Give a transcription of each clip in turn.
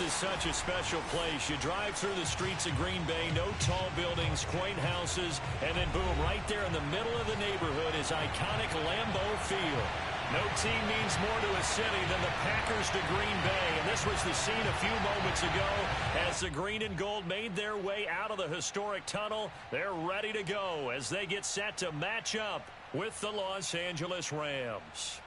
is such a special place. You drive through the streets of Green Bay, no tall buildings, quaint houses, and then boom, right there in the middle of the neighborhood is iconic Lambeau Field. No team means more to a city than the Packers to Green Bay, and this was the scene a few moments ago as the green and gold made their way out of the historic tunnel. They're ready to go as they get set to match up with the Los Angeles Rams.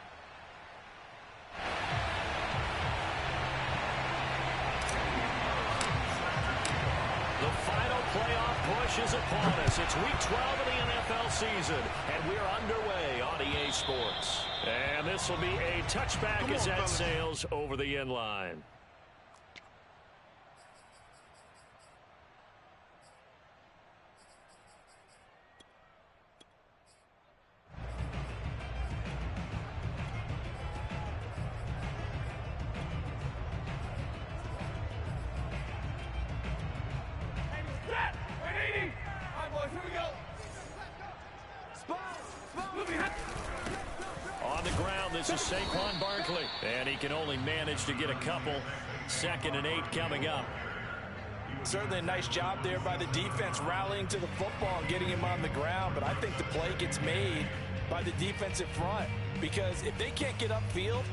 The final playoff push is upon us. It's Week 12 of the NFL season, and we're underway on EA Sports. And this will be a touchback as that sails over the end line. On the ground, this is Saquon Barkley, and he can only manage to get a couple. 2nd and 8 coming up. Certainly a nice job there by the defense rallying to the football and getting him on the ground, but I think the play gets made by the defensive front because if they can't get upfield,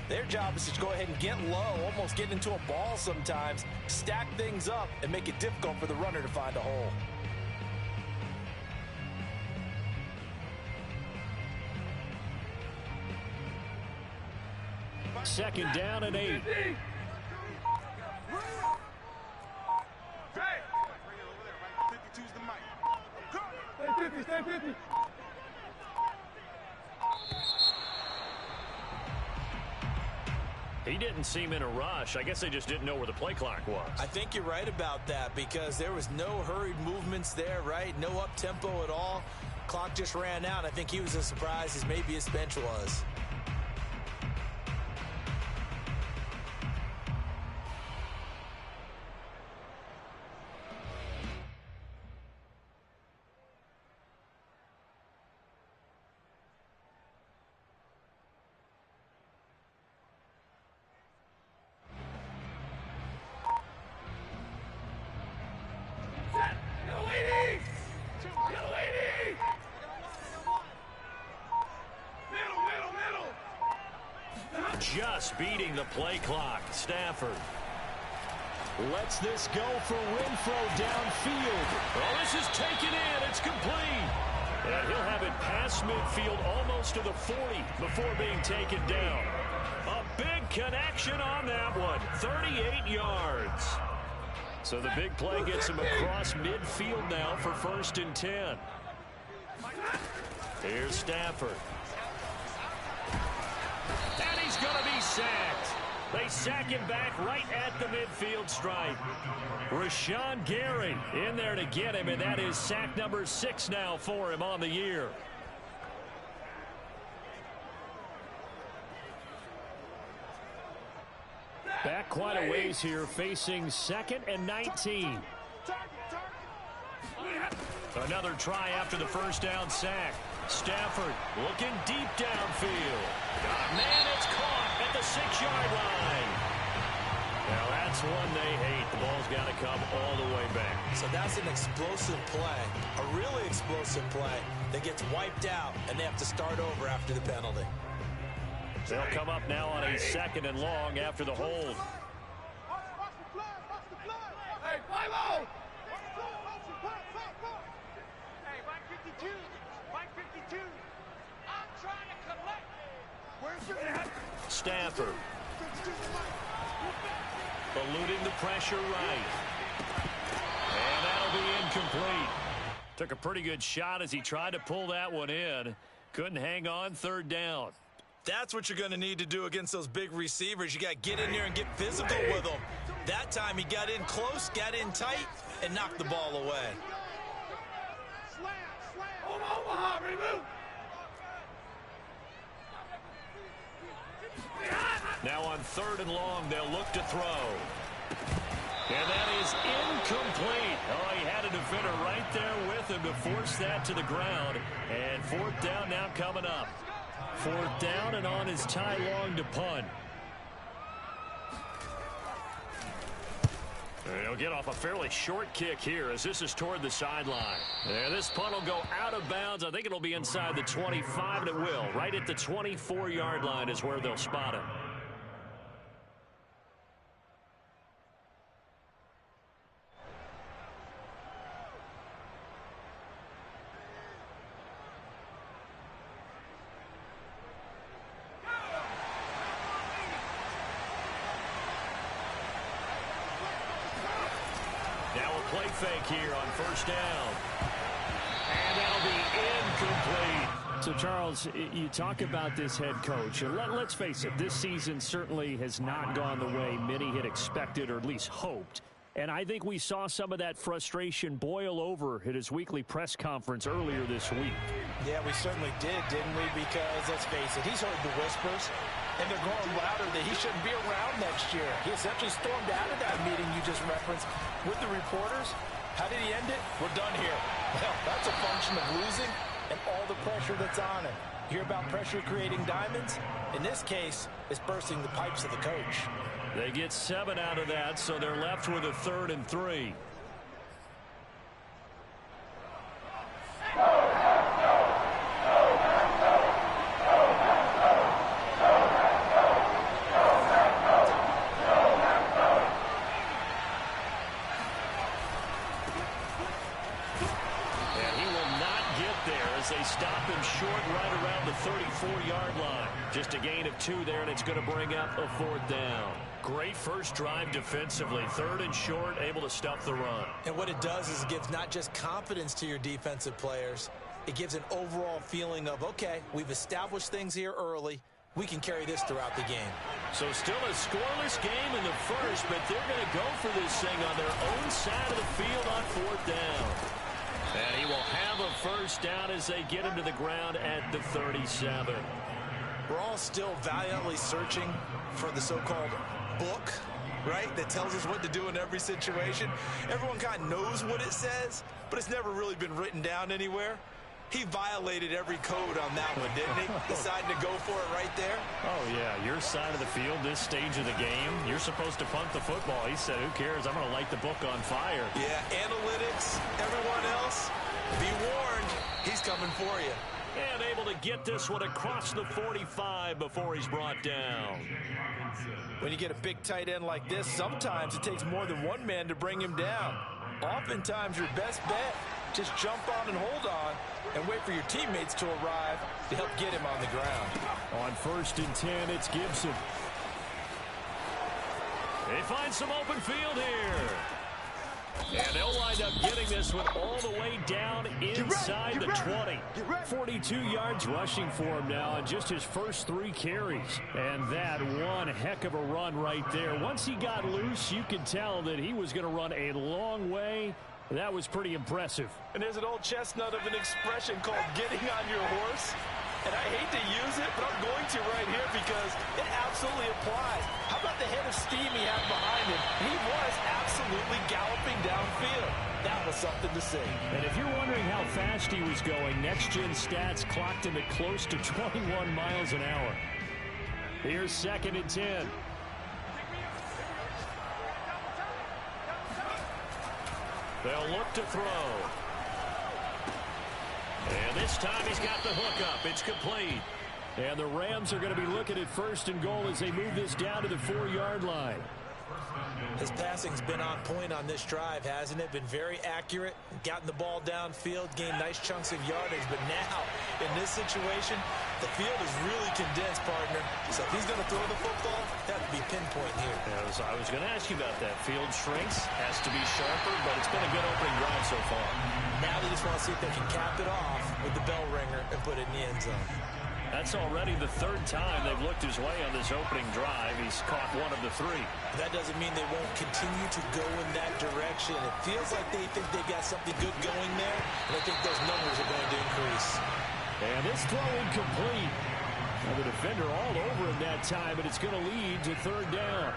their job is to go ahead and get low, almost get into a ball sometimes, stack things up, and make it difficult for the runner to find a hole. 2nd down and 8. He didn't seem in a rush. I guess they just didn't know where the play clock was. I think you're right about that because there was no hurried movements there, right? No up-tempo at all. Clock just ran out. I think he was as surprised as maybe his bench was. Just beating the play clock. Stafford lets this go for Renfro downfield. Oh, this is taken in. It's complete. And he'll have it past midfield almost to the 40 before being taken down. A big connection on that one. 38 yards. So the big play gets him across midfield now for 1st and 10. Here's Stafford. And he's going to be sacked. They sack him back right at the midfield stripe. Rashawn Gary in there to get him, and that is sack number 6 now for him on the year. Back quite a ways here, facing 2nd and 19. Another try after the 1st down sack. Stafford looking deep downfield. Got a man, it's caught at the 6-yard line. Now that's one they hate. The ball's got to come all the way back. So that's an explosive play, a really explosive play that gets wiped out, and they have to start over after the penalty. They'll come up now on a 2nd and long after the hold. Hey, Milo! Stafford eluding the pressure right. And that'll be incomplete. Took a pretty good shot as he tried to pull that one in. Couldn't hang on 3rd down. That's what you're going to need to do against those big receivers. You got to get in there and get physical with them. That time he got in close, got in tight, and knocked the ball away. Now on 3rd and long, they'll look to throw. And that is incomplete. Oh, he had a defender right there with him to force that to the ground. And 4th down now coming up. 4th down and on is Ty Long to punt. He'll get off a fairly short kick here as this is toward the sideline. And this punt will go out of bounds. I think it'll be inside the 25, and it will. Right at the 24-yard line is where they'll spot it. Play fake here on first down. And that'll be incomplete. So, Charles, you talk about this head coach. And let's face it, this season certainly has not gone the way many had expected or at least hoped. And I think we saw some of that frustration boil over at his weekly press conference earlier this week. Yeah, we certainly did, didn't we? Because, let's face it, he's heard the whispers. And they're growing louder that he shouldn't be around next year. He essentially stormed out of that meeting you just referenced with the reporters. How did he end it? We're done here. Well, that's a function of losing and all the pressure that's on him. You hear about pressure creating diamonds? In this case, it's bursting the pipes of the coach. They get 7 out of that, so they're left with a 3rd and 3. They stop him short right around the 34-yard line. Just a gain of 2 there, and it's going to bring up a 4th down. Great first drive defensively. 3rd and short, able to stop the run. And what it does is it gives not just confidence to your defensive players, it gives an overall feeling of, okay, we've established things here early. We can carry this throughout the game. So still a scoreless game in the first, but they're going to go for this thing on their own side of the field on 4th down. And he will have a first down as they get him to the ground at the 37. We're all still valiantly searching for the so-called book, right, that tells us what to do in every situation. Everyone kind of knows what it says, but it's never really been written down anywhere. He violated every code on that one, didn't he? Deciding to go for it right there. Oh, yeah, your side of the field, this stage of the game, you're supposed to punt the football. He said, who cares? I'm going to light the book on fire. Yeah, analytics, everyone else, be warned, he's coming for you. And able to get this one across the 45 before he's brought down. When you get a big tight end like this, sometimes it takes more than one man to bring him down. Oftentimes, your best bet, just jump on and hold on and wait for your teammates to arrive to help get him on the ground. On 1st and 10, it's Gibson. They find some open field here. And they'll wind up getting this one all the way down inside the 20. 42 yards rushing for him now in just his first 3 carries. And that one heck of a run right there. Once he got loose, you could tell that he was going to run a long way. That was pretty impressive. And there's an old chestnut of an expression called getting on your horse. And I hate to use it, but I'm going to right here because it absolutely applies. How about the head of steam he had behind him? He was absolutely galloping downfield. That was something to see. And if you're wondering how fast he was going, next-gen stats clocked him at close to 21 miles an hour. Here's 2nd and 10. They'll look to throw. And this time he's got the hook up. It's complete. And the Rams are going to be looking at 1st and goal as they move this down to the 4-yard line. His passing's been on point on this drive, hasn't it? Been very accurate, gotten the ball downfield, gained nice chunks of yardage. But now, in this situation, the field is really condensed, partner. So if he's going to throw the football, that would be pinpoint here. As I was going to ask you about that. Field shrinks, has to be sharper, but it's been a good opening drive so far. Now they just want to see if they can cap it off with the bell ringer and put it in the end zone. That's already the 3rd time they've looked his way on this opening drive. He's caught 1 of the 3. That doesn't mean they won't continue to go in that direction. It feels like they think they got something good going there, and I think those numbers are going to increase. And this throw incomplete. Now the defender all over him that time, but it's going to lead to 3rd down.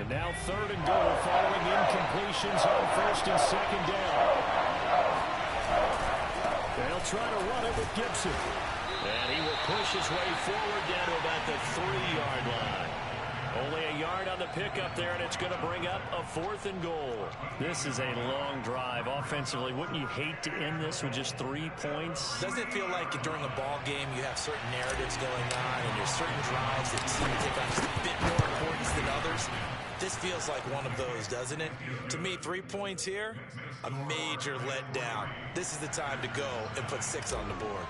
Now 3rd and goal following incompletions on 1st and 2nd down. They'll try to run it with Gibson. And he will push his way forward down to about the 3-yard line. Only a yard on the pickup there, and it's going to bring up a 4th and goal. This is a long drive offensively. Wouldn't you hate to end this with just 3 points? Doesn't it feel like during a ball game you have certain narratives going on and there's certain drives that seem to take on just a bit more importance than others? This feels like one of those, doesn't it? To me, 3 points here, a major letdown. This is the time to go and put 6 on the board.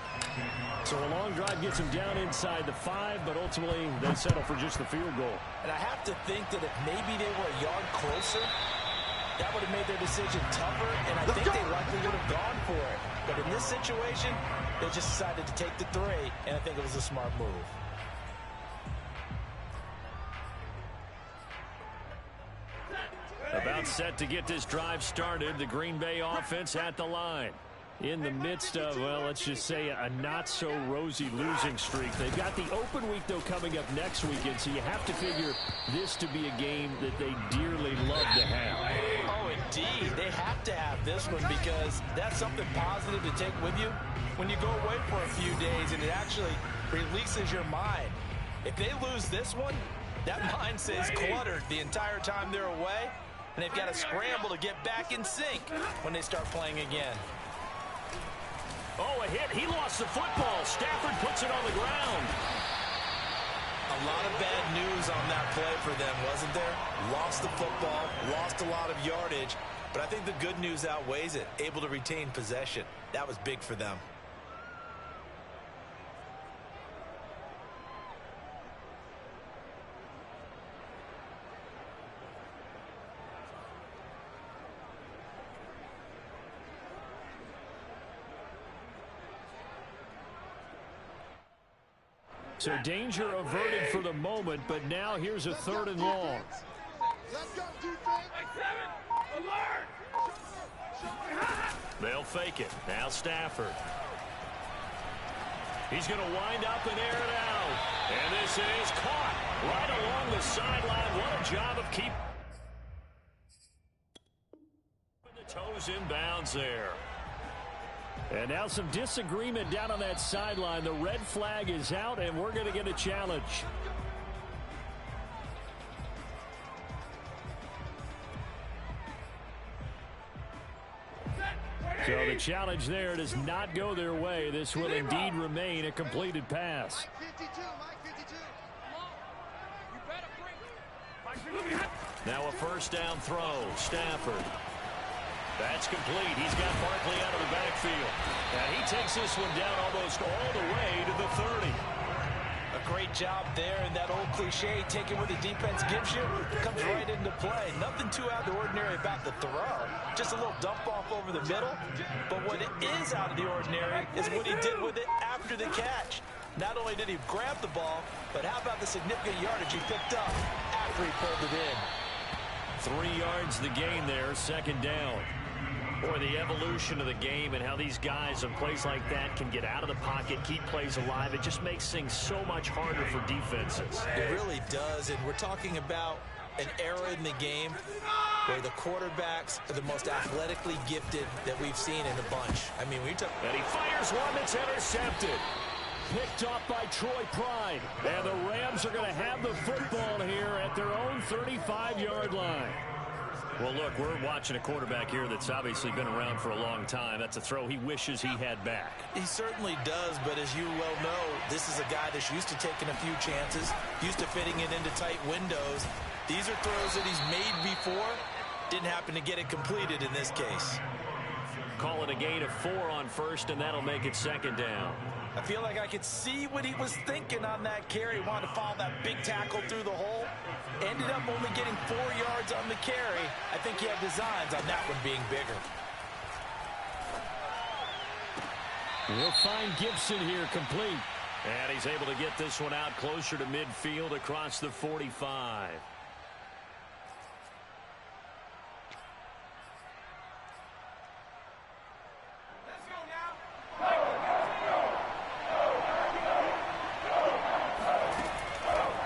So a long drive gets him down inside the 5, but ultimately they settle for just the field goal. And I have to think that if maybe they were a yard closer, that would have made their decision tougher, and I think they likely would have gone for it. But in this situation, they just decided to take the 3, and I think it was a smart move. About set to get this drive started, the Green Bay offense at the line. In the midst of, well, let's just say a not-so-rosy losing streak. They've got the open week, though, coming up next weekend, so you have to figure this to be a game that they dearly love to have. Oh, indeed. They have to have this one because that's something positive to take with you when you go away for a few days, and it actually releases your mind. If they lose this one, that mind stays cluttered the entire time they're away, and they've got to scramble to get back in sync when they start playing again. Oh, a hit. He lost the football. Stafford puts it on the ground. A lot of bad news on that play for them, wasn't there? Lost the football, lost a lot of yardage, but I think the good news outweighs it. Able to retain possession. That was big for them. So danger averted for the moment, but now here's a 3rd and long. Let's go, defense. Alert. They'll fake it. Now Stafford. He's going to wind up and air it out. And this is caught right along the sideline. What a job of keeping the toes inbounds there. And now some disagreement down on that sideline. The red flag is out, and we're going to get a challenge. So the challenge there does not go their way. This will indeed remain a completed pass. Now a 1st down throw. Stafford. That's complete. He's got Barkley out of the backfield. And he takes this one down almost all the way to the 30. A great job there, and that old cliche, taking what the defense gives you, comes right into play. Nothing too out of the ordinary about the throw. Just a little dump off over the middle. But what is out of the ordinary is what he did with it after the catch. Not only did he grab the ball, but how about the significant yardage he picked up after he pulled it in. 3 yards the gain there, 2nd down. Boy, the evolution of the game and how these guys in plays like that can get out of the pocket, keep plays alive, it just makes things so much harder for defenses. It really does, and we're talking about an era in the game where the quarterbacks are the most athletically gifted that we've seen in a bunch. I mean, when you talk... And he fires one that's intercepted. Picked off by Troy Pride. And the Rams are going to have the football here at their own 35-yard line. Well, look, we're watching a quarterback here that's obviously been around for a long time. That's a throw he wishes he had back. He certainly does, but as you well know, this is a guy that's used to taking a few chances, used to fitting it into tight windows. These are throws that he's made before. Didn't happen to get it completed in this case. Call it a gain of 4 on 1st, and that'll make it 2nd down. I feel like I could see what he was thinking on that carry. He wanted to follow that big tackle through the hole. Ended up only getting 4 yards on the carry. I think he had designs on that one being bigger. We'll find Gibson here complete. And he's able to get this one out closer to midfield across the 45.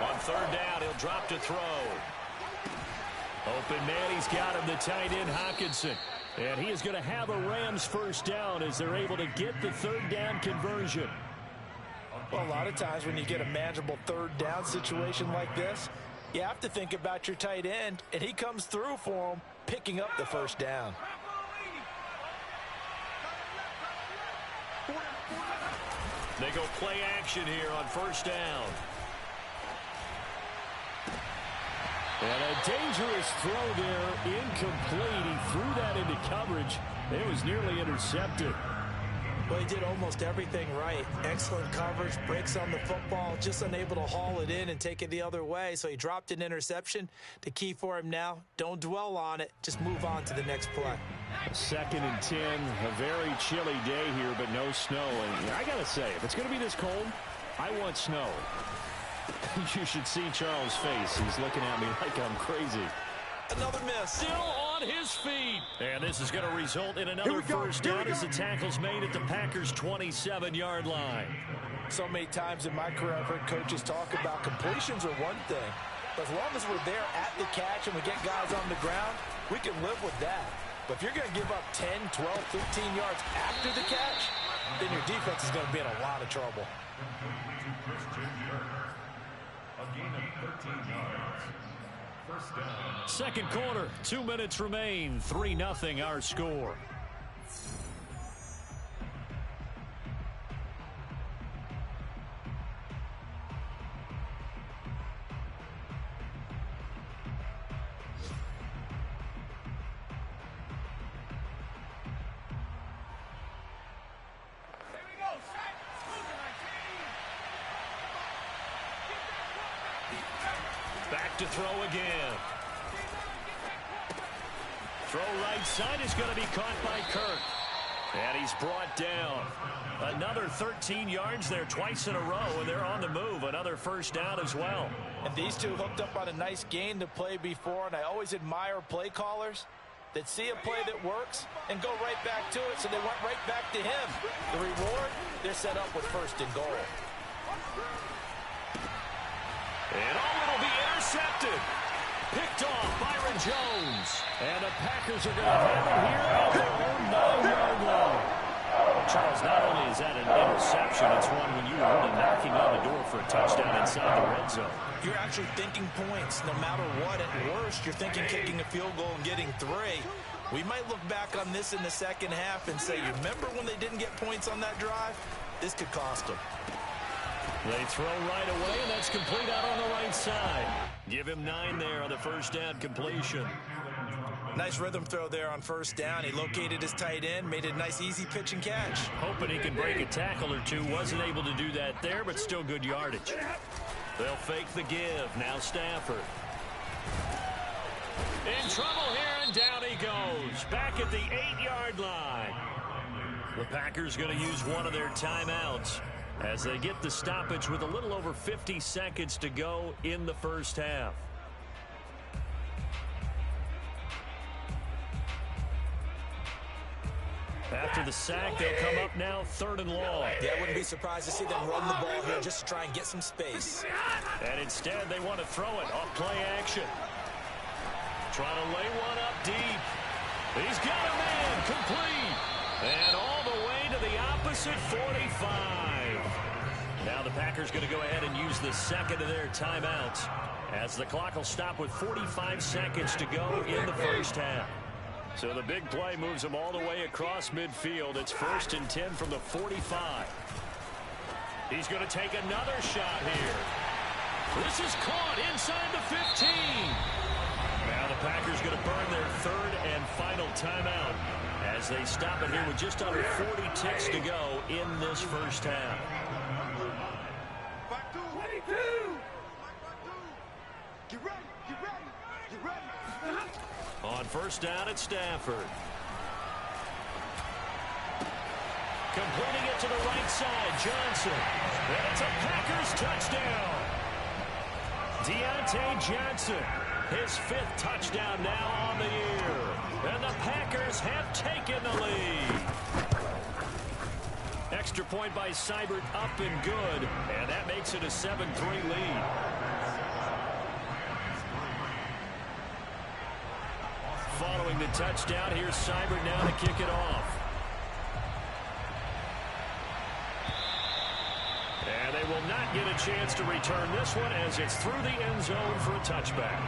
On 3rd down, he'll drop to throw. Open man, he's got him, the tight end, Hockenson. And he is going to have a Rams first down as they're able to get the third down conversion. Well, a lot of times when you get a manageable third down situation like this, you have to think about your tight end, and he comes through for him, picking up the first down. They go play action here on first down. And a dangerous throw there, incomplete. He threw that into coverage. It was nearly intercepted. Well, he did almost everything right. Excellent coverage, breaks on the football, just unable to haul it in and take it the other way. So he dropped an interception. The key for him now, don't dwell on it. Just move on to the next play. 2nd and 10, a very chilly day here, but no snow. And I got to say, if it's going to be this cold, I want snow. You should see Charles' face. He's looking at me like I'm crazy. Another miss. Still on his feet. And this is going to result in another first down as the tackle's made at the Packers' 27-yard line. So many times in my career, I've heard coaches talk about completions are one thing. But as long as we're there at the catch and we get guys on the ground, we can live with that. But if you're going to give up 10, 12, 15 yards after the catch, then your defense is going to be in a lot of trouble. A gain of 13 yards. First down. Second quarter, 2 minutes remain. 3-0 our score. Back to throw again. Throw right side is going to be caught by Kirk. And he's brought down. Another 13 yards there twice in a row, and they're on the move. Another first down as well. And these two hooked up on a nice gain to play before, and I always admire play callers that see a play that works and go right back to it, so they went right back to him. The reward, they're set up with first and goal. And it'll be intercepted. Picked off Byron Jones. And the Packers are going to have it here at their own 9-yard line. Charles, not only is that an interception, it's one when you are really knocking on the door for a touchdown inside the red zone. You're actually thinking points no matter what. At worst, you're thinking kicking a field goal and getting 3. We might look back on this in the second half and say, you remember when they didn't get points on that drive? This could cost them. They throw right away, and that's complete out on the right side. Give him 9 there on the first down completion. Nice rhythm throw there on first down. He located his tight end, made a nice easy pitch and catch. Hoping he can break a tackle or two. Wasn't able to do that there, but still good yardage. They'll fake the give. Now Stafford. In trouble here, and down he goes. Back at the 8-yard line. The Packers going to use one of their timeouts as they get the stoppage with a little over 50 seconds to go in the first half. After the sack, they'll come up now 3rd and long. Yeah, I wouldn't be surprised to see them run the ball here just to try and get some space. And instead, they want to throw it off play action. Trying to lay one up deep. He's got a man complete. And all the way to the opposite 45. Now the Packers going to go ahead and use the second of their timeouts as the clock will stop with 45 seconds to go in the first half. So the big play moves them all the way across midfield. It's 1st and 10 from the 45. He's going to take another shot here. This is caught inside the 15. Now the Packers going to burn their 3rd and final timeout as they stop it here with just under 40 ticks to go in this first half. On first down at Stafford. Completing it to the right side, Johnson. And it's a Packers touchdown. Deontay Johnson, his 5th touchdown now on the year. And the Packers have taken the lead. Extra point by Seibert up and good. And that makes it a 7-3 lead. to touchdown. Here's Seibert now to kick it off. And they will not get a chance to return this one as it's through the end zone for a touchback.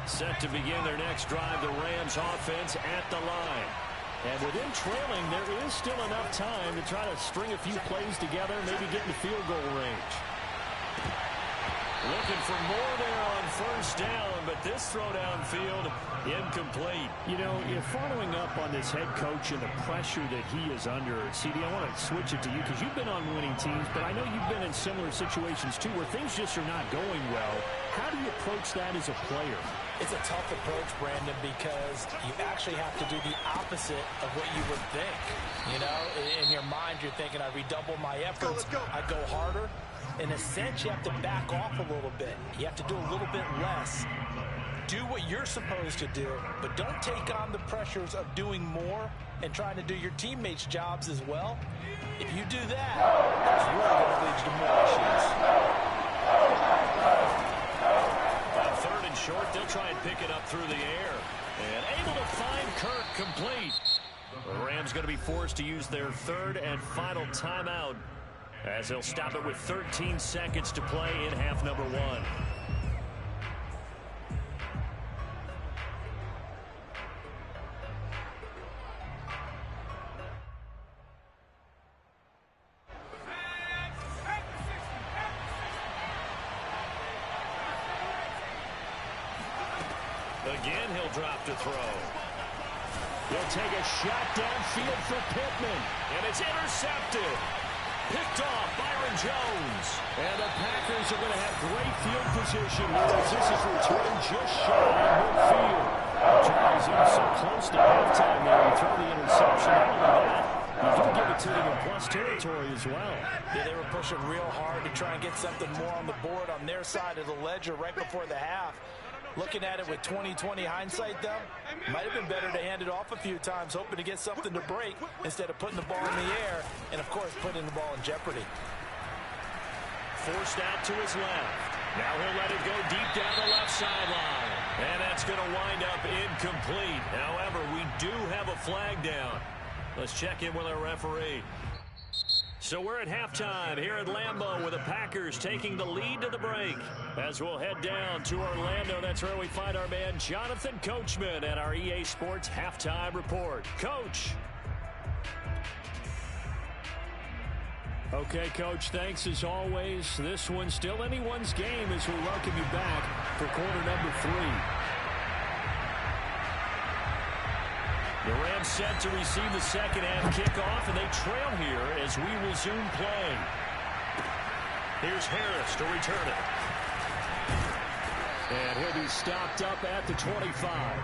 Set to begin their next drive, the Rams offense at the line. And with them trailing, there is still enough time to try to string a few plays together, maybe get in the field goal range. Looking for more there on first down, but this throw downfield incomplete. You know, if following up on this head coach and the pressure that he is under, CD, I want to switch it to you because you've been on winning teams, but I know you've been in similar situations too where things just are not going well. How do you approach that as a player? It's a tough approach, Brandon, because you actually have to do the opposite of what you would think. You know, in your mind, you're thinking, I redouble my efforts, I go harder. In a sense, you have to back off a little bit. You have to do a little bit less. Do what you're supposed to do, but don't take on the pressures of doing more and trying to do your teammates' jobs as well. If you do that, it's really going to lead you to more issues. On third and short, they'll try and pick it up through the air. And able to find Kirk complete. The Rams going to be forced to use their third and final timeout as they'll stop it with 13 seconds to play in half number one. Again, he'll drop to throw. He'll take a shot downfield for Pittman. And it's intercepted. Picked off Byron Jones. And the Packers are going to have great field position as this is returned just shy of midfield. Charles, he was so close to halftime there. He threw the interception. Not only that, you do give it to them in plus territory as well. Yeah, they were pushing real hard to try and get something more on the board on their side of the ledger right before the half. Looking at it with 20/20 hindsight, though, might have been better to hand it off a few times, hoping to get something to break instead of putting the ball in the air and, of course, putting the ball in jeopardy. Forced out to his left. Now he'll let it go deep down the left sideline. And that's going to wind up incomplete. However, we do have a flag down. Let's check in with our referee. So we're at halftime here at Lambeau with the Packers taking the lead to the break. As we'll head down to Orlando, that's where we find our man Jonathan Coachman at our EA Sports Halftime Report. Coach. Okay, Coach, thanks as always. This one's still anyone's game as we welcome you back for quarter number 3. The Rams set to receive the second half kickoff, and they trail here as we resume play. Here's Harris to return it. And he'll be stopped up at the 25.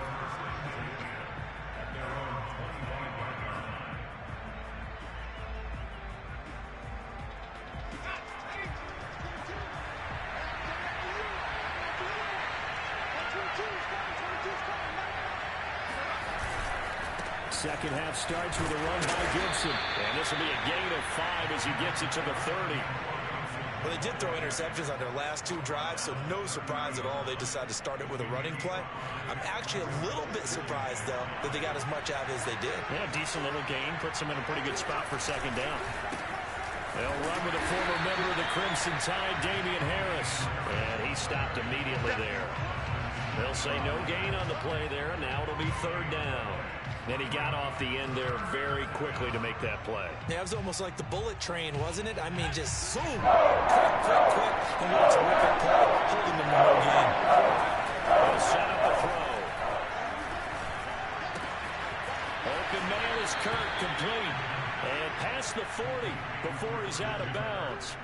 Second half starts with a run by Gibson. And this will be a gain of 5 as he gets it to the 30. Well, they did throw interceptions on their last 2 drives, so no surprise at all they decided to start it with a running play. I'm actually a little bit surprised, though, that they got as much out as they did. Yeah, decent little gain. Puts them in a pretty good spot for second down. They'll run with a former member of the Crimson Tide, Damian Harris. And he stopped immediately there. They'll say no gain on the play there. Now it'll be third down. And he got off the end there very quickly to make that play. Yeah, it was almost like the bullet train, wasn't it? I mean, just zoom, quick, and what a terrific play, holding them to no gain. He'll set up the throw. Open man is Kirk, complete. And past the 40 before he's out of bounds.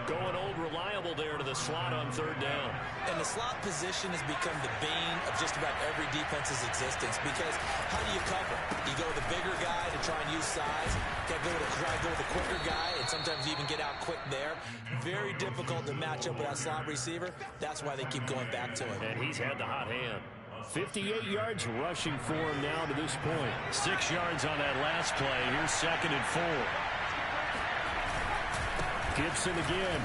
Going old reliable there to the slot on third down. And the slot position has become the bane of just about every defense's existence because how do you cover? You go with a bigger guy to try and use size. Try to go with a quicker guy, and sometimes you even get out quick there. Very difficult to match up with that slot receiver. That's why they keep going back to him. And he's had the hot hand. 58 yards rushing for him now to this point. 6 yards on that last play. Here's 2nd and 4. Gibson again.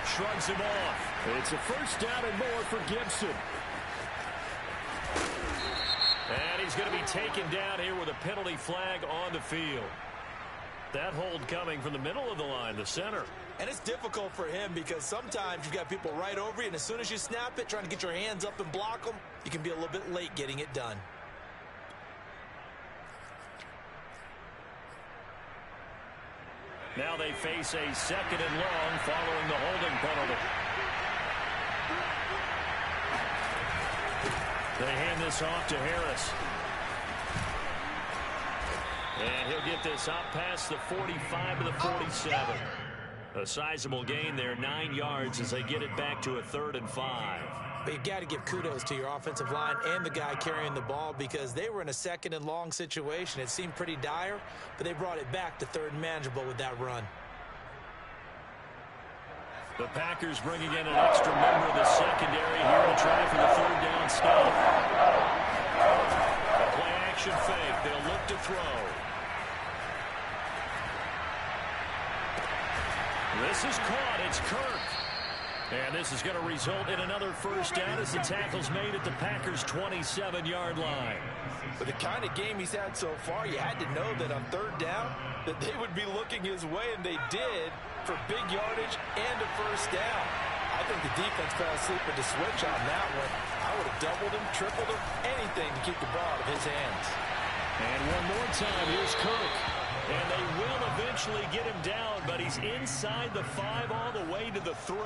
Shrugs him off. It's a first down and more for Gibson. And he's going to be taken down here with a penalty flag on the field. That hold coming from the middle of the line, the center. And it's difficult for him because sometimes you've got people right over you, and as soon as you snap it, trying to get your hands up and block them, you can be a little bit late getting it done. Now they face a 2nd and long following the holding penalty. They hand this off to Harris. And he'll get this up past the 45 to the 47. A sizable gain there, 9 yards as they get it back to a 3rd and 5. But you've got to give kudos to your offensive line and the guy carrying the ball because they were in a 2nd and long situation. It seemed pretty dire, but they brought it back to 3rd and manageable with that run. The Packers bringing in an extra member of the secondary here to try for the 3rd down stop. A play action fake. They'll look to throw. This is caught. It's Kirk. And this is going to result in another first down as the tackle's made at the Packers' 27-yard line. With the kind of game he's had so far, you had to know that on 3rd down that they would be looking his way, and they did for big yardage and a first down. I think the defense fell asleep with the switch on that one. I would have doubled him, tripled him, anything to keep the ball out of his hands. And one more time, here's Kirk. And they will eventually get him down, but he's inside the 5 all the way to the 3.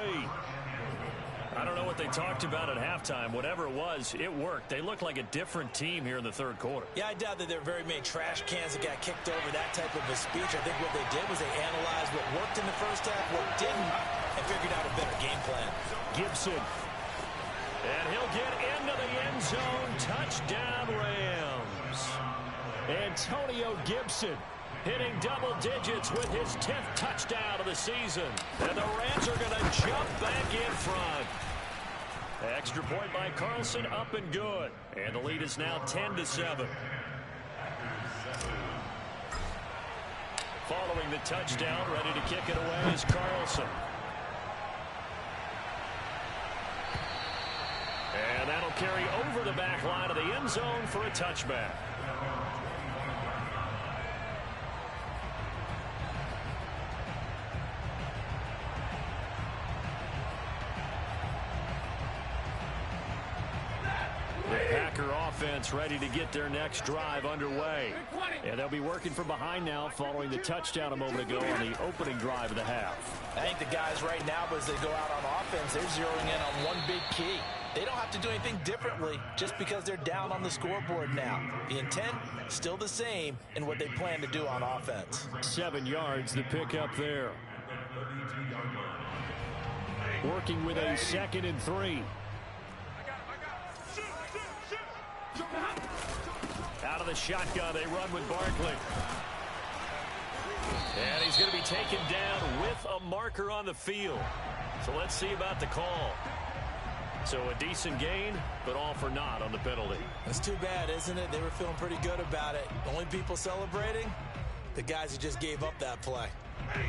I don't know what they talked about at halftime. Whatever it was, it worked. They look like a different team here in the 3rd quarter. Yeah, I doubt that there are very many trash cans that got kicked over, that type of a speech. I think what they did was they analyzed what worked in the first half, what didn't, and figured out a better game plan. Gibson. And he'll get into the end zone. Touchdown, Rams. Antonio Gibson hitting double digits with his 10th touchdown of the season. And the Rams are going to jump back in front. Extra point by Carlson, up and good. And the lead is now 10-7. Following the touchdown, ready to kick it away is Carlson. And that'll carry over the back line of the end zone for a touchback. Offense ready to get their next drive underway. And they'll be working from behind now following the touchdown a moment ago on the opening drive of the half. I think the guys right now, as they go out on offense, they're zeroing in on one big key. They don't have to do anything differently just because they're down on the scoreboard now. The intent, still the same in what they plan to do on offense. 7 yards to pick up there. Working with a 2nd and 3. Out of the shotgun, they run with Barkley. And he's going to be taken down with a marker on the field. So let's see about the call. So a decent gain, but all for naught on the penalty. That's too bad, isn't it? They were feeling pretty good about it. The only people celebrating, the guys who just gave up that play.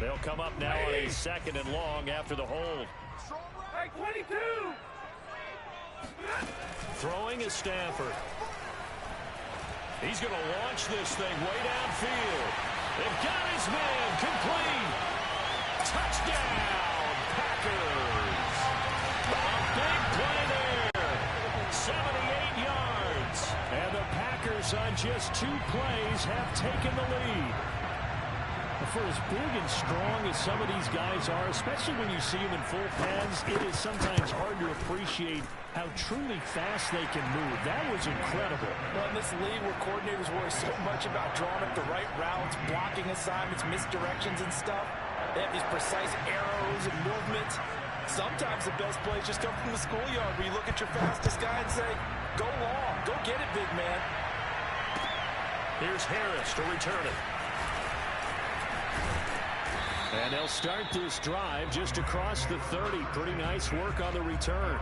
They'll come up now on a 2nd and long after the hold. Hey, 22! Throwing is Stafford. He's going to launch this thing way downfield. They've got his man complete. Touchdown, Packers. A big play there. 78 yards. And the Packers on just 2 plays have taken the lead. For as big and strong as some of these guys are, especially when you see them in full pads, it is sometimes hard to appreciate how truly fast they can move. That was incredible. Well, in this league where coordinators worry so much about drawing up the right routes, blocking assignments, misdirections and stuff, they have these precise arrows and movements. Sometimes the best plays just come from the schoolyard where you look at your fastest guy and say, go long, go get it, big man. Here's Harris to return it. And they'll start this drive just across the 30. Pretty nice work on the return.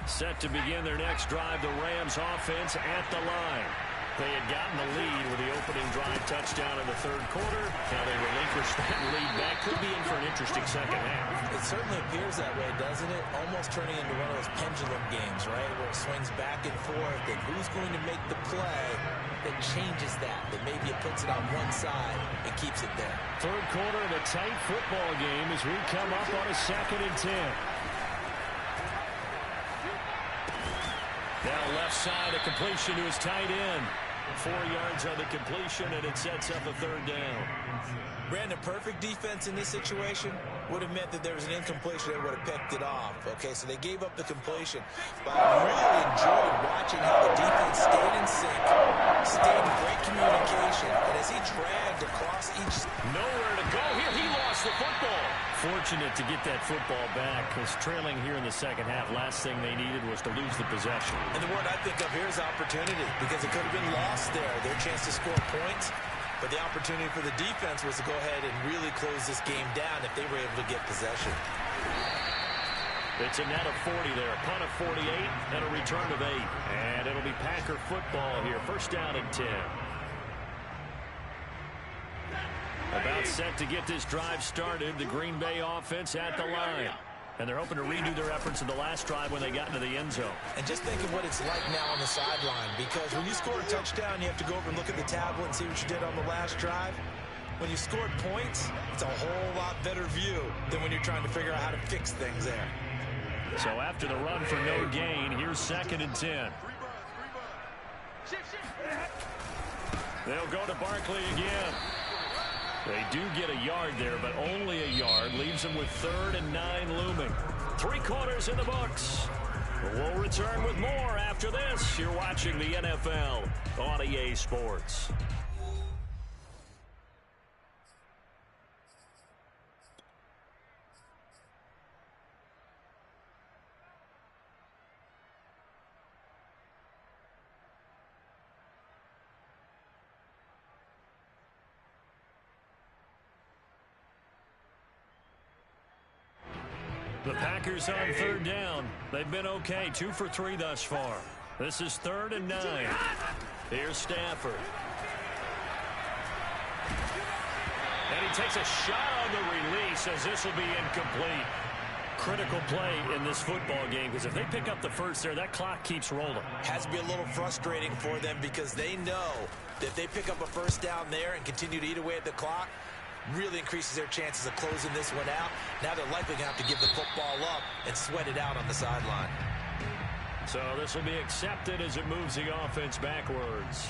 Set to begin their next drive, the Rams offense at the line. They had gotten the lead with the opening drive touchdown in the third quarter. Now they relinquish that lead back. Could be in for an interesting second half. It certainly appears that way, doesn't it? Almost turning into one of those pendulum games, right? Where it swings back and forth. And who's going to make the play that changes that? That maybe it puts it on one side and keeps it there. Third quarter of a tight football game as we come up on a 2nd and 10. Now left side, a completion to his tight end. 4 yards on the completion, and it sets up a third down. Brandon, perfect defense in this situation would have meant that there was an incompletion. They would have picked it off. Okay, so they gave up the completion. But I really enjoyed watching how the defense stayed in sync, stayed in great communication, and as he dragged across each... Nowhere to go here. He lost the football. Fortunate to get that football back, because trailing here in the second half, last thing they needed was to lose the possession. And the word I think of here is opportunity, because it could have been lost there. Their chance to score points. But the opportunity for the defense was to go ahead and really close this game down if they were able to get possession. It's a net of 40 there. A punt of 48 and a return of 8. And it'll be Packer football here. First down and 10. About set to get this drive started. The Green Bay offense at the line. And they're hoping to redo their efforts in the last drive when they got into the end zone. And just think of what it's like now on the sideline, because when you score a touchdown, you have to go over and look at the tablet and see what you did on the last drive. When you scored points, it's a whole lot better view than when you're trying to figure out how to fix things there. So after the run for no gain, here's 2nd and 10. They'll go to Barkley again. They do get a yard there, but only a yard. Leaves them with 3rd and 9 looming. 3 quarters in the books. We'll return with more after this. You're watching the NFL on EA Sports. The Packers on 3rd down. They've been okay. 2 for 3 thus far. This is 3rd and 9. Here's Stafford. And he takes a shot on the release as this will be incomplete. Critical play in this football game, because if they pick up the first there, that clock keeps rolling. Has to be a little frustrating for them, because they know that if they pick up a first down there and continue to eat away at the clock, really increases their chances of closing this one out. Now they're likely going to have to give the football up and sweat it out on the sideline. So this will be accepted as it moves the offense backwards.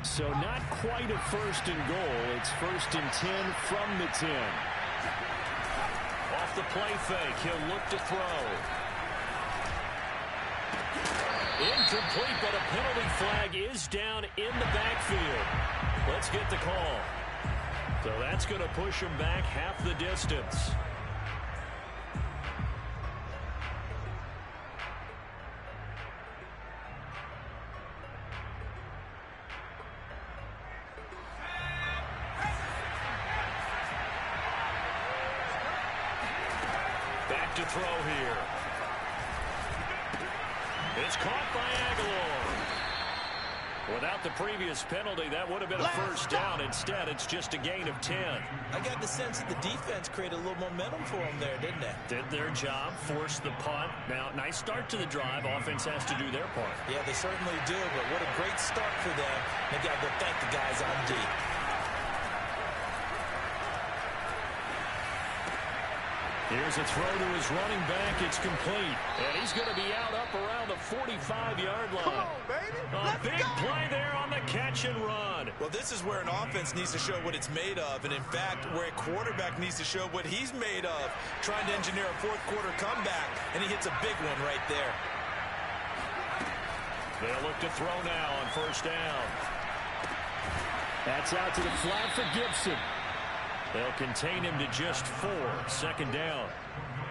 So not quite a 1st and goal. It's 1st and 10 from the 10. Off the play fake, he'll look to throw. Incomplete, but a penalty flag is down in the backfield. Let's get the call. So that's going to push him back half the distance. Back to throw here. It's caught by Aguilar. Without the previous penalty, that would have been a first down. Instead, it's just a gain of 10. I got the sense that the defense created a little momentum for them there, didn't they? Did their job, forced the punt. Now, nice start to the drive. Offense has to do their part. Yeah, they certainly do, but what a great start for them. They got to go thank the guys on D. Here's a throw to his running back. It's complete. And he's going to be out up around the 45-yard line. Come on, baby. A big play there on the catch and run. Well, this is where an offense needs to show what it's made of. And, in fact, where a quarterback needs to show what he's made of. Trying to engineer a fourth-quarter comeback. And he hits a big one right there. They'll look to throw now on first down. That's out to the flat for Gibson. They'll contain him to just 4. Second down.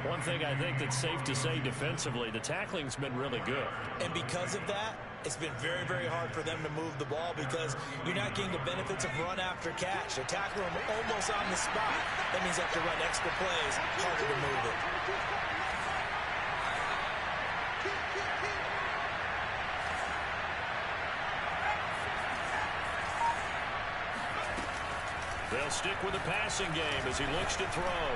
One thing I think that's safe to say defensively, the tackling's been really good. And because of that, it's been very, very hard for them to move the ball because you're not getting the benefits of run after catch. They're tackling them almost on the spot. That means they have to run extra plays, harder to move it. They'll stick with the passing game as he looks to throw.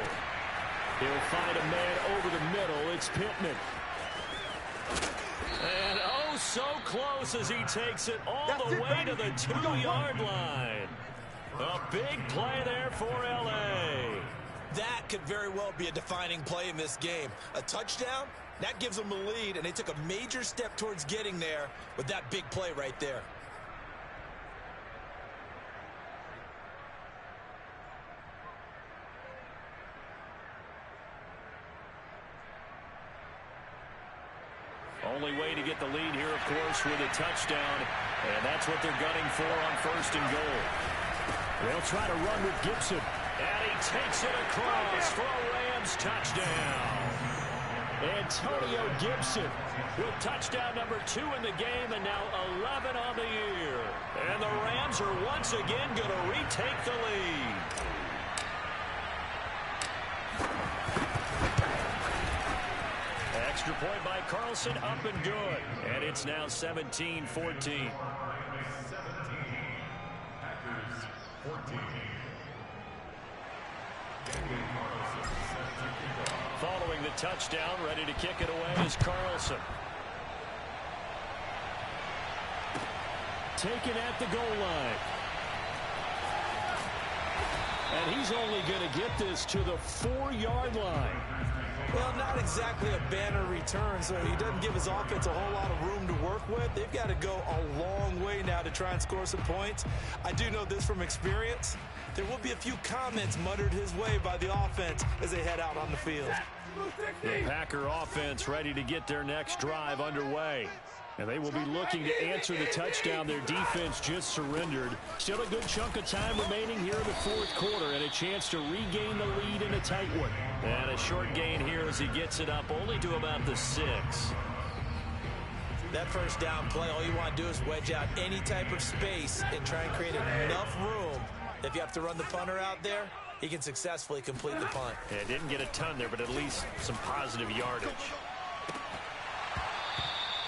He'll find a man over the middle. It's Pittman. And oh, so close as he takes it all the way to the 2-yard line. A big play there for L.A. That could very well be a defining play in this game. A touchdown, that gives them a lead, and they took a major step towards getting there with that big play right there. Only way to get the lead here, of course, with a touchdown. And that's what they're gunning for on 1st and goal. They'll try to run with Gibson. And he takes it across for a Rams touchdown. Antonio Gibson With touchdown number 2 in the game and now 11 on the year. And the Rams are once again going to retake the lead. Extra point by Carlson, up and good. And it's now 17-14. 17. Packers 14. Following the touchdown, ready to kick it away is Carlson. taken at the goal line. And he's only going to get this to the 4-yard line. Well, not exactly a banner return, so he doesn't give his offense a whole lot of room to work with. They've got to go a long way now to try and score some points. I do know this from experience. There will be a few comments muttered his way by the offense as they head out on the field. The Packer offense ready to get their next drive underway. And they will be looking to answer the touchdown their defense just surrendered. Still a good chunk of time remaining here in the fourth quarter and a chance to regain the lead in a tight one. And a short gain here as he gets it up only to about the 6. That first down play, all you want to do is wedge out any type of space and try and create enough room. If you have to run the punter out there, he can successfully complete the punt. Yeah, didn't get a ton there, but at least some positive yardage.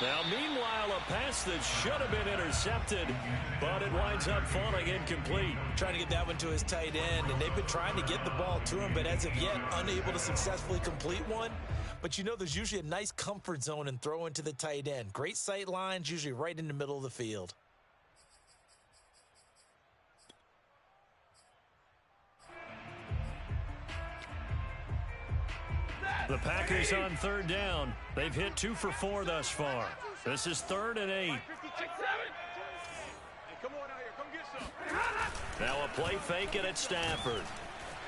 Now, meanwhile, a pass that should have been intercepted, but it winds up falling incomplete. Trying to get that one to his tight end, and they've been trying to get the ball to him, but as of yet, unable to successfully complete one. But you know, there's usually a nice comfort zone in throwing to the tight end. Great sight lines, usually right in the middle of the field. The Packers on third down. They've hit 2 for 4 thus far. This is 3rd and 8. Now a play fake it at Stafford.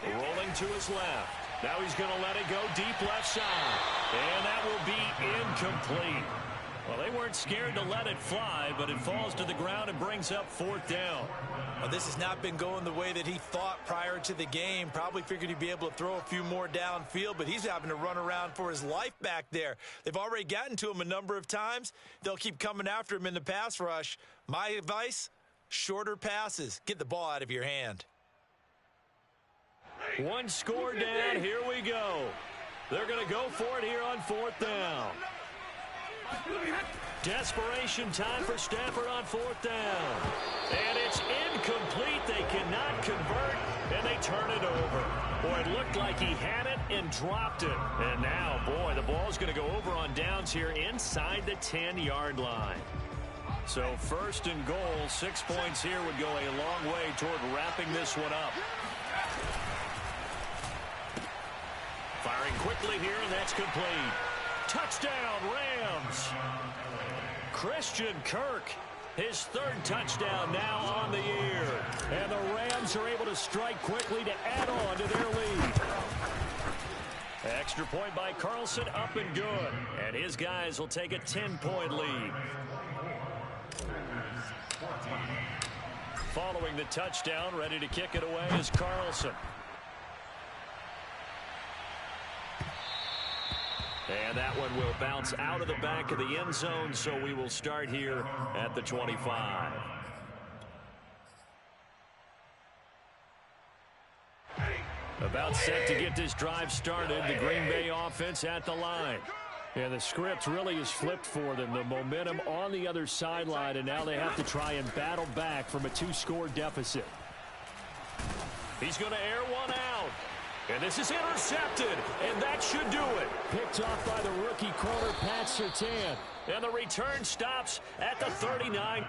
Rolling to his left. Now he's going to let it go deep left side. And that will be incomplete. Well, they weren't scared to let it fly, but it falls to the ground and brings up 4th down. Well, this has not been going the way that he thought prior to the game. Probably figured he'd be able to throw a few more downfield, but he's having to run around for his life back there. They've already gotten to him a number of times. They'll keep coming after him in the pass rush. My advice, shorter passes. Get the ball out of your hand. One score down. Here we go. They're going to go for it here on 4th down. Desperation time for Stafford on 4th down. And it's incomplete. They cannot convert, and they turn it over. Boy, it looked like he had it and dropped it. And now, boy, the ball's going to go over on downs here inside the 10-yard line. So 1st and goal, 6 points here would go a long way toward wrapping this one up. Firing quickly here, and that's complete. Touchdown, Rams. Christian Kirk, his 3rd touchdown now on the year. And the Rams are able to strike quickly to add on to their lead. Extra point by Carlson, up and good. And his guys will take a 10-point lead. Following the touchdown, ready to kick it away is Carlson. And that one will bounce out of the back of the end zone, so we will start here at the 25. About set to get this drive started. The Green Bay offense at the line. Yeah, the script really is flipped for them. The momentum on the other sideline, and now they have to try and battle back from a 2-score deficit. He's going to air one out. And this is intercepted, and that should do it. Picked off by the rookie corner, Pat Surtain. And the return stops at the 39.